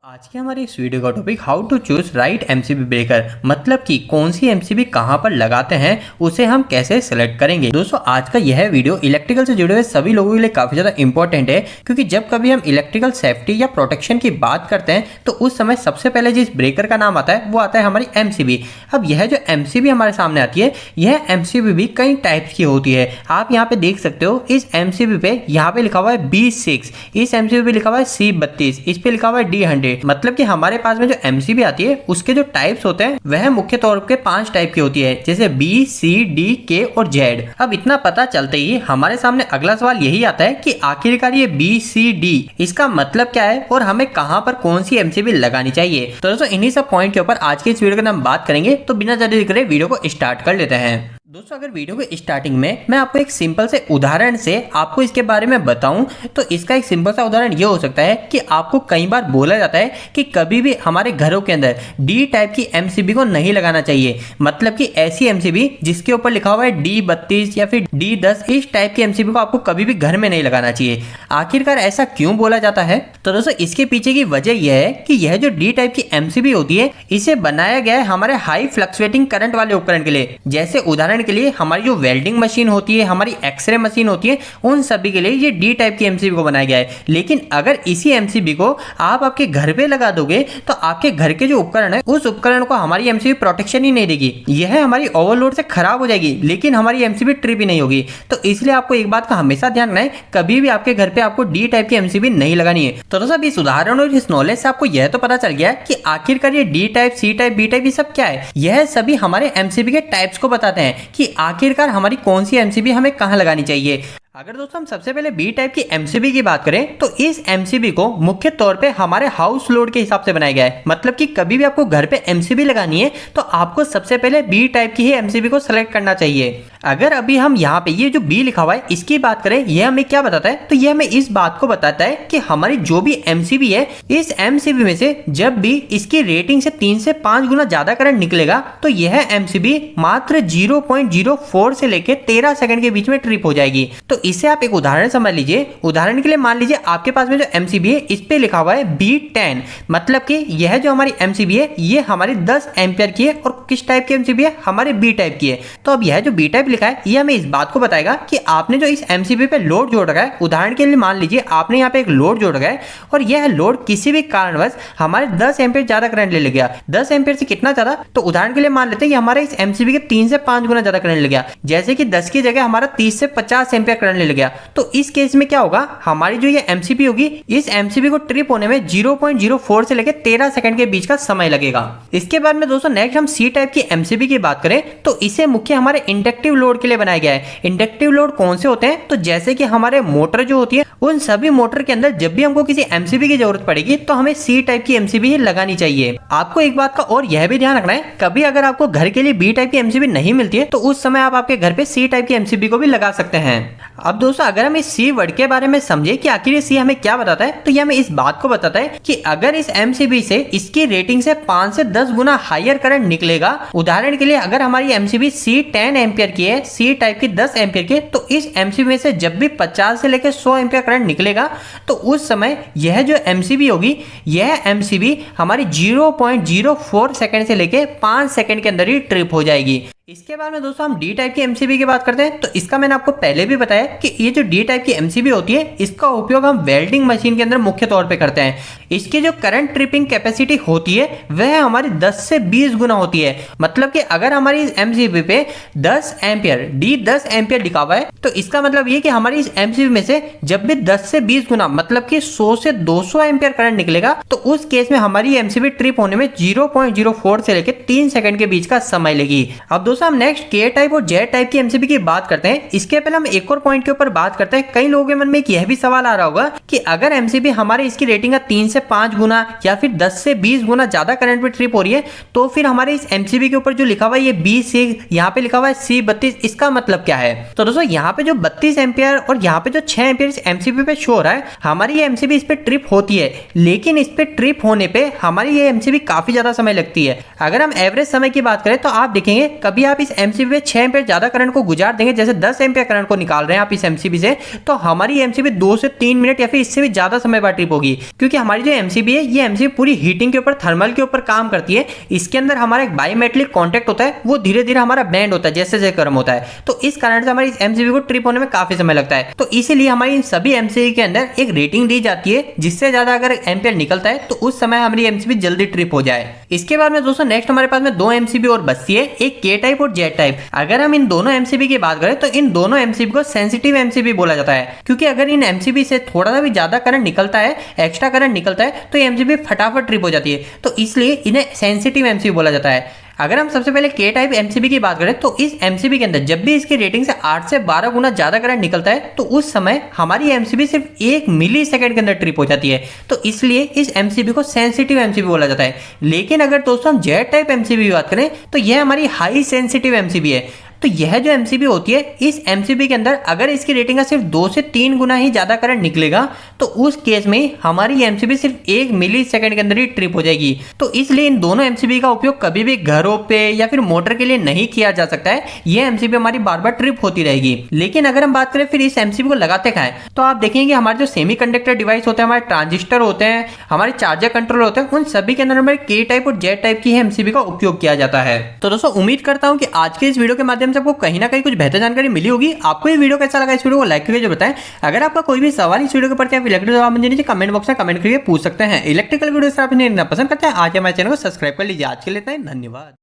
आज की हमारी इस वीडियो का topic how to choose right MCB breaker, मतलब कि कौन सी एमसीबी कहां पर लगाते हैं उसे हम कैसे सेलेक्ट करेंगे। दोस्तों आज का यह वीडियो इलेक्ट्रिकल से जुड़े हुए सभी लोगों के लिए काफी ज्यादा इंपॉर्टेंट है, क्योंकि जब कभी हम इलेक्ट्रिकल सेफ्टी या प्रोटेक्शन की बात करते हैं तो उस समय सबसे पहले जिस ब्रेकर का नाम आता है वो आता है हमारी एमसीबी। अब यह जो एमसीबी हमारे सामने आती है, यह एमसीबी भी कई टाइप्स की होती है। आप यहाँ पे देख सकते हो इस एमसीबी पे यहाँ पे लिखा हुआ है B6, इस एमसीबी पे लिखा हुआ है C32, इस पे लिखा हुआ है D100। मतलब कि हमारे पास में जो एमसीबी आती है उसके जो टाइप्स होते हैं वह मुख्य तौर पे 5 टाइप की होती है, जैसे B, C, D, K और Z। अब इतना पता चलते ही हमारे सामने अगला सवाल यही आता है कि आखिरकार ये B, C, D इसका मतलब क्या है और हमें कहां पर कौन सी एमसीबी लगानी चाहिए। तो दोस्तों इन्हीं सब पॉइंट के ऊपर आज की इस वीडियो के अंदर हम बात करेंगे, तो बिना ज्यादा देरी करे वीडियो को स्टार्ट कर लेते हैं। दोस्तों अगर वीडियो के स्टार्टिंग में मैं आपको एक सिंपल से उदाहरण से आपको इसके बारे में बताऊं, तो इसका एक सिंपल सा उदाहरण ये हो सकता है कि आपको कई बार बोला जाता है कि कभी भी हमारे घरों के अंदर डी टाइप की एमसीबी को नहीं लगाना चाहिए। मतलब कि ऐसी एमसीबी जिसके ऊपर लिखा हुआ है D32 या फिर D10, इस टाइप की एमसीबी को आपको कभी भी घर में नहीं लगाना चाहिए। आखिरकार ऐसा क्यों बोला जाता है? तो दोस्तों इसके पीछे की वजह यह है कि यह जो डी टाइप की एमसीबी होती है इसे बनाया गया है हमारे हाई फ्लक्चुएटिंग करंट वाले उपकरण के लिए। जैसे उदाहरण के लिए हमारी जो वेल्डिंग मशीन होती है, हमारी एक्सरे मशीन होती है, उन सभी के लिए ये डी टाइप की एमसीबी को बनाया गया है। लेकिन अगर इसी एमसीबी को आप आपके घर पे लगा दोगे तो आपके घर के जो उपकरण है उस उपकरण को हमारी एमसीबी प्रोटेक्शन ही नहीं देगी। यह हमारी ओवरलोड से खराब हो जाएगी, लेकिन हमारी एमसीबी ट्रिप ही नहीं होगी। तो इसलिए आपको एक बात का हमेशा ध्यान रखना है, कभी भी आपके घर पे आपको डी टाइप की एमसीबी नहीं लगानी है। तो दोस्तों इस उदाहरण और इस नॉलेज से आपको यह तो पता चल गया कि आखिरकार ये D type, C type, B type ये सब क्या है। यह सभी हमारे एमसीबी के टाइप्स को बताते हैं कि आखिरकार हमारी कौन सी एमसीबी हमें कहां लगानी चाहिए। अगर दोस्तों हम सबसे पहले बी टाइप की एमसीबी की बात करें तो इस एमसीबी को मुख्य तौर पे हमारे हाउस लोड के हिसाब से बनाया गया है। मतलब कि कभी भी आपको घर पे एमसीबी लगानी है तो आपको सबसे पहले बी टाइप की ही एमसीबी को सेलेक्ट करना चाहिए। अगर अभी हम यहाँ पे ये जो बी लिखा हुआ है इसकी बात करें, यह हमें क्या बताता है? तो यह हमें इस बात को बताता है कि हमारी जो भी एमसीबी है, इस एमसीबी में से जब भी इसकी रेटिंग से 3 से 5 गुना ज्यादा करंट निकलेगा तो यह एमसीबी मात्र 0.04 से लेकर 13 सेकंड के बीच में ट्रिप हो जाएगी। तो इससे आप एक उदाहरण समझ लीजिए। उदाहरण के लिए मान लीजिए आपके पास में जो एमसीबी है इस पे लिखा हुआ है B10, मतलब कि यह जो हमारी एमसीबी है ये हमारी 10 एम्पियर की है और किस टाइप की एमसीबी है? हमारे बी टाइप की है। तो अब यह जो बी टाइप लिखा है ये हमें इस बात को बताएगा कि आपने जो इस एमसीबी पे लोड जोड़ रखा है, उदाहरण के लिए मान लीजिए आपने यहाँ पे एक लोड जोड़ रखा है और यह लोड किसी भी कारणवश हमारे 10 एम्पियर ज्यादा करंट ले गया। 10 एम्पियर से कितना ज्यादा? तो उदाहरण के लिए मान लेते हैं कि हमारे इस एमसीबी के 3 से 5 गुना ज्यादा करंट ले गया, जैसे कि 10 की जगह हमारा 30 से 50 एम्पियर करंट ले गया। तो इस केस में क्या होगा? हमारी जो ये एमसीबी होगी, इस एमसीबी को ट्रिप होने में 0.04 से लेकर 13 सेकंड के बीच का समय लगेगा। इसके बाद में दोस्तों नेक्स्ट हम सी टाइप की एमसीबी की बात करें तो इसे मुख्य हमारे इंडक्टिव लोड के लिए बनाया गया है। इंडक्टिव लोड कौन से होते हैं? तो जैसे कि हमारे मोटर जो होती है, उन सभी मोटर के अंदर जब भी हमको किसी एमसीबी की जरूरत पड़ेगी तो हमें सी टाइप की एमसीबी ही लगानी चाहिए। आपको एक बात का और यह भी ध्यान रखना है, कभी अगर आपको घर के लिए बी टाइप की एमसीबी नहीं मिलती है तो उस समय आप आपके घर पे सी टाइप की एमसीबी को भी लगा सकते हैं। अब दोस्तों अगर हम इस सी वर्ड के बारे में समझे कि आखिर ये सी हमें क्या बताता है, तो ये हमें इस बात को बताता है कि अगर इस एमसीबी से इसकी रेटिंग से 5 से 10 गुना हायर करंट निकलेगा, उदाहरण के लिए अगर हमारी एमसीबी सी 10 एम्पियर की है, सी टाइप की 10 एम्पियर की, तो इस एमसीबी में से जब भी 50 से लेकर 100 एम्पियर करंट निकलेगा तो उस समय यह जो एमसीबी होगी, यह एमसीबी हमारी 0.04 सेकंड से लेकर 5 सेकंड के अंदर ही ट्रिप हो जाएगी। इसके बाद में दोस्तों हम डी टाइप की एमसीबी की बात करते हैं। तो इसका मैंने आपको पहले भी बताया कि ये जो डी टाइप की एमसीबी होती है इसका उपयोग हम वेल्डिंग मशीन के अंदर मुख्य तौर पे करते हैं। इसकी जो करंट ट्रिपिंग कैपेसिटी होती है वह हमारी 10 से 20 गुना होती है। मतलब कि अगर हमारी इस एमसीबी पे 10 एम्पियर D10 एम्पियर लिखा हुआ है तो इसका मतलब ये कि हमारी इस एमसीबी में से जब भी 10 से 20 गुना मतलब कि 100 से 200 एम्पियर करंट निकलेगा तो उस केस में हमारी एमसीबी ट्रिप होने में 0.04 से लेकर 3 सेकंड के बीच का समय लेगी। अब दोस्तों हम नेक्स्ट के टाइप और जेड टाइप की एमसीबी की बात करते हैं। इसके पहले हम एक और पॉइंट के ऊपर बात करते हैं। कई लोगों के मन में एक यह भी सवाल आ रहा होगा कि अगर एमसीबी हमारे इसकी रेटिंग का 3 से 5 गुना या फिर 10 से 20 गुना ज्यादा करंट में ट्रिप हो रही है तो फिर हमारे इस एमसीबी के ऊपर जो लिखा हुआ है ये B6, यहाँ पे लिखा हुआ है C32, इसका मतलब क्या है? तो दोस्तों यहाँ पे जो 32 एम्पियर और यहाँ पे जो 6 एम्पियर इस एमसीबी पे शो हो रहा है, हमारी ये एमसीबी इस पे ट्रिप होती है, लेकिन इस पे ट्रिप होने पे हमारी ये एमसीबी काफी ज्यादा समय लगती है। अगर हम एवरेज समय की बात करें तो आप देखेंगे कभी आप इस एमसीबी पे 6 एम्पीयर ज्यादा करंट को गुजार देंगे, जैसे 10 एम्पीयर करंट को निकाल रहे हैं आप इस एमसीबी से, तो हमारी एमसीबी 2 से 3 मिनट या फिर इससे भी ज्यादा समय बाद ट्रिप होगी। क्योंकि हमारी जो एमसीबी है ये एमसीबी पूरी हीटिंग के ऊपर, थर्मल के ऊपर काम करती है। इसके अंदर हमारा एक बायोमेटलिक कॉन्टेक्ट होता है, वो धीरे धीरे हमारा बैंड होता है जैसे जैसे गर्म होता है, तो इस कारण से हमारी इस एमसीबी को ट्रिप होने में काफी समय लगता है। तो इसीलिए हमारी इन सभी एमसीबी के अंदर एक रेटिंग दी जाती है, जिससे ज्यादा अगर एम्पीयर निकलता है तो उस समय हमारी एमसीबी जल्दी ट्रिप हो जाए। इसके बाद में दोस्तों नेक्स्ट हमारे पास में 2 एमसीबी और बचती है, एक के टाइप और जेड टाइप। अगर हम इन दोनों एमसीबी की बात करें तो इन दोनों एमसीबी को सेंसिटिव एमसीबी बोला जाता है, क्योंकि अगर इन एमसीबी से थोड़ा सा भी ज्यादा करंट निकलता है, एक्स्ट्रा करंट निकलता है, तो एमसीबी फटाफट ट्रिप हो जाती है, तो इसलिए इन्हें सेंसिटिव एमसीबी बोला जाता है। अगर हम सबसे पहले के टाइप एमसीबी की बात करें तो इस एमसीबी के अंदर जब भी इसकी रेटिंग से 8 से 12 गुना ज्यादा करंट निकलता है तो उस समय हमारी एमसीबी सिर्फ 1 मिली सेकंड के अंदर ट्रिप हो जाती है, तो इसलिए इस एमसीबी को सेंसिटिव एमसीबी बोला जाता है। लेकिन अगर दोस्तों हम जेड टाइप एमसीबी की बात करें तो यह हमारी हाई सेंसिटिव एमसीबी है। तो यह जो एमसीबी होती है, इस एमसीबी के अंदर अगर इसकी रेटिंग का सिर्फ 2 से 3 गुना ही ज्यादा करंट निकलेगा तो उस केस में हमारी एमसीबी सिर्फ 1 मिली सेकंड के अंदर ही ट्रिप हो जाएगी। तो इसलिए इन दोनों एमसीबी का उपयोग कभी भी घरों पे या फिर मोटर के लिए नहीं किया जा सकता है, यह एमसीबी हमारी बार बार ट्रिप होती रहेगी। लेकिन अगर हम बात करें फिर इस एमसीबी को लगाते कहाँ है, तो आप देखेंगे हमारे जो सेमीकंडक्टर डिवाइस होते हैं, हमारे ट्रांजिस्टर होते हैं, हमारे चार्जर कंट्रोलर होते हैं, उन सभी के अंदर हमारे के टाइप और जेड टाइप की एमसीबी का उपयोग किया जाता है। तो दोस्तों उम्मीद करता हूं कि आज के इस वीडियो के माध्यम से आपको कहीं ना कहीं कुछ बेहतर जानकारी मिली होगी। आपको ये वीडियो कैसा लगा, इस वीडियो को लाइक करके जो बताएं। अगर आपका कोई भी सवाल इस वीडियो के प्रति आप इलेक्ट्रिकल जवाब नीचे कमेंट बॉक्स में कमेंट करके पूछ सकते हैं। इलेक्ट्रिकल वीडियो से आप इन्हें पसंद करते हैं आज हमारे चैनल को सब्सक्राइब कर लीजिए। आज के लिए इतना ही, धन्यवाद।